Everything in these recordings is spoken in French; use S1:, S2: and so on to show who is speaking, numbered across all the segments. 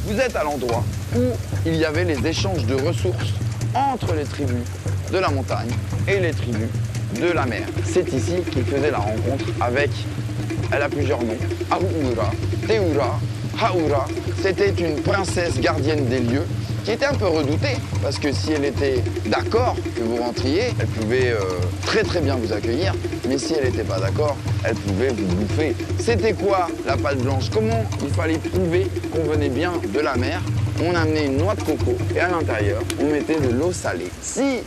S1: Vous êtes à l'endroit où il y avait les échanges de ressources entre les tribus de la montagne et les tribus de la mer. C'est ici qu'il faisait la rencontre avec, elle a plusieurs noms, Aoura, Teura, Haoura. C'était une princesse gardienne des lieux qui était un peu redoutée parce que si elle était d'accord que vous rentriez, elle pouvait très bien vous accueillir, mais si elle n'était pas d'accord, elle pouvait vous bouffer. C'était quoi la pâte blanche? Comment il fallait prouver qu'on venait bien de la mer? On amenait une noix de coco et à l'intérieur, on mettait de l'eau salée. Si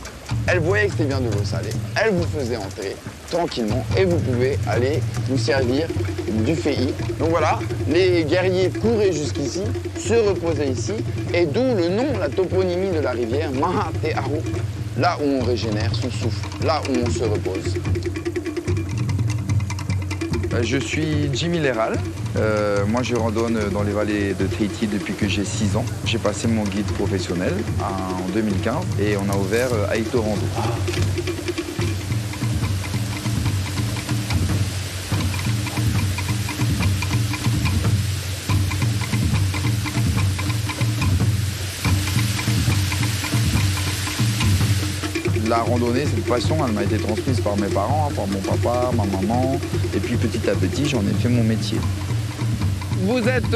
S1: elle voyait que c'était bien de l'eau salée, elle vous faisait entrer tranquillement et vous pouvez aller vous servir du féhi. Donc voilà, les guerriers couraient jusqu'ici, se reposaient ici, et d'où le nom, la toponymie de la rivière, Maha Te Aru, là où on régénère son souffle, là où on se repose. Je suis Jimmy Leral. Moi, je randonne dans les vallées de Tahiti depuis que j'ai 6 ans. J'ai passé mon guide professionnel en 2015 et on a ouvert Aito Rando. La randonnée, cette passion, elle m'a été transmise par mes parents, par mon papa, ma maman. Et puis petit à petit, j'en ai fait mon métier. Vous êtes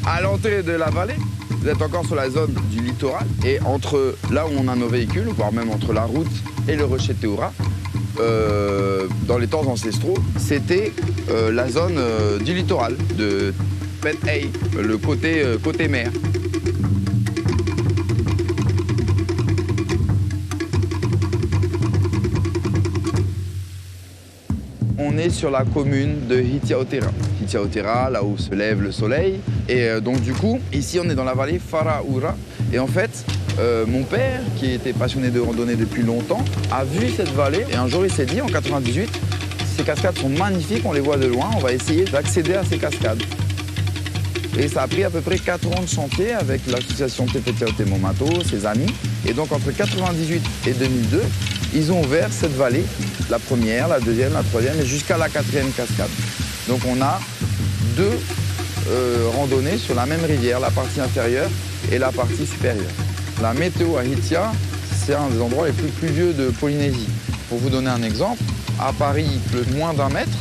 S1: à l'entrée de la vallée, vous êtes encore sur la zone du littoral. Et entre là où on a nos véhicules, voire même entre la route et le rocher Teura, dans les temps ancestraux, c'était la zone du littoral, de Pet-Ei, le côté mer. On est sur la commune de Hitiaotera. Hitiaotera, là où se lève le soleil. Et donc du coup, ici on est dans la vallée Faraoura. Et en fait, mon père, qui était passionné de randonnée depuis longtemps, a vu cette vallée. Et un jour il s'est dit, en 98, ces cascades sont magnifiques, on les voit de loin, on va essayer d'accéder à ces cascades. Et ça a pris à peu près 4 ans de chantier avec l'association Tepetiaote Momato, ses amis. Et donc entre 98 et 2002, ils ont ouvert cette vallée, la première, la deuxième, la troisième et jusqu'à la 4e cascade. Donc on a 2 randonnées sur la même rivière, la partie inférieure et la partie supérieure. La météo à Hitia, c'est un des endroits les plus pluvieux de Polynésie. Pour vous donner un exemple, à Paris, il pleut moins d'1 mètre,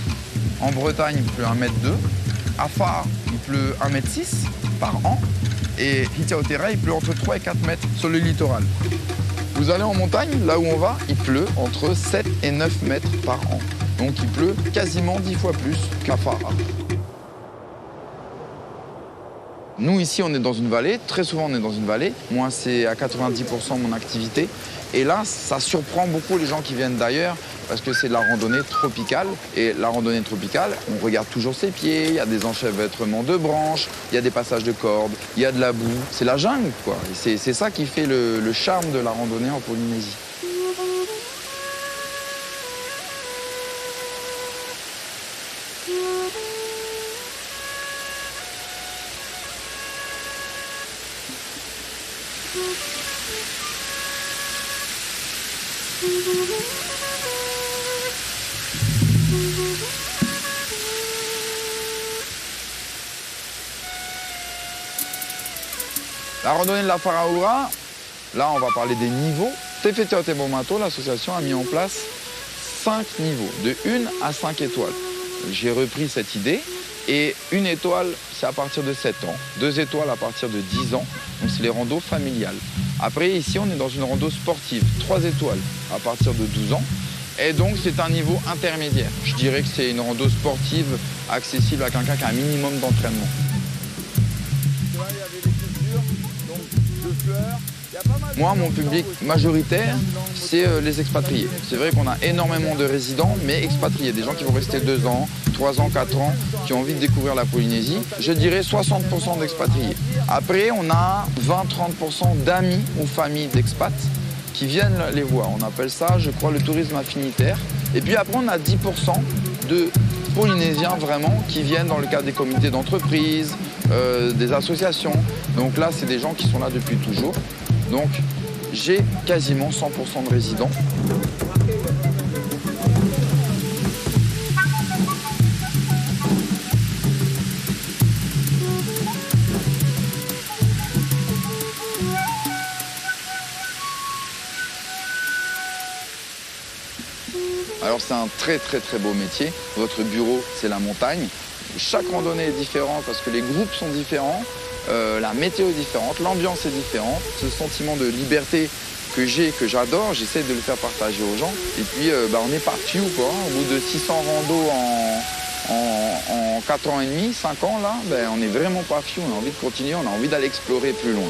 S1: en Bretagne, il pleut 1,2 m, à Far, il pleut 1,6 m par an, et Hitiaotera, il pleut entre 3 et 4 mètres sur le littoral. Vous allez en montagne, là où on va, il pleut entre 7 et 9 mètres par an. Donc il pleut quasiment 10 fois plus qu'à Far. Nous, ici, on est dans une vallée. Très souvent, on est dans une vallée. Moi, c'est à 90% mon activité. Et là, ça surprend beaucoup les gens qui viennent d'ailleurs parce que c'est de la randonnée tropicale. Et la randonnée tropicale, on regarde toujours ses pieds. Il y a des enchevêtrements de branches, il y a des passages de cordes, il y a de la boue. C'est la jungle, quoi. C'est ça qui fait le charme de la randonnée en Polynésie. La randonnée de la Faraoura, là on va parler des niveaux. Tepetiaote Momato, l'association a mis en place 5 niveaux, de 1 à 5 étoiles. J'ai repris cette idée et 1 étoile c'est à partir de 7 ans, 2 étoiles à partir de 10 ans, donc c'est les randos familiales. Après ici on est dans une rando sportive, 3 étoiles à partir de 12 ans. Et donc c'est un niveau intermédiaire. Je dirais que c'est une rando sportive accessible à quelqu'un qui a un minimum d'entraînement. Moi, mon public majoritaire, c'est les expatriés. C'est vrai qu'on a énormément de résidents, mais expatriés, des gens qui vont rester 2 ans, 3 ans, 4 ans, qui ont envie de découvrir la Polynésie. Je dirais 60% d'expatriés. Après, on a 20-30% d'amis ou familles d'expats qui viennent les voir. On appelle ça, je crois, le tourisme affinitaire. Et puis après, on a 10% de Polynésiens vraiment qui viennent dans le cadre des comités d'entreprise, des associations. Donc là, c'est des gens qui sont là depuis toujours. Donc j'ai quasiment 100% de résidents. Alors c'est un très beau métier. Votre bureau, c'est la montagne. Chaque randonnée est différente parce que les groupes sont différents, la météo est différente, l'ambiance est différente. Ce sentiment de liberté que j'adore, j'essaie de le faire partager aux gens. Et puis on est parti quoi. Au bout de 600 randos en 4 ans et demi, 5 ans là, on est vraiment pas fiou, on a envie de continuer, on a envie d'aller explorer plus loin.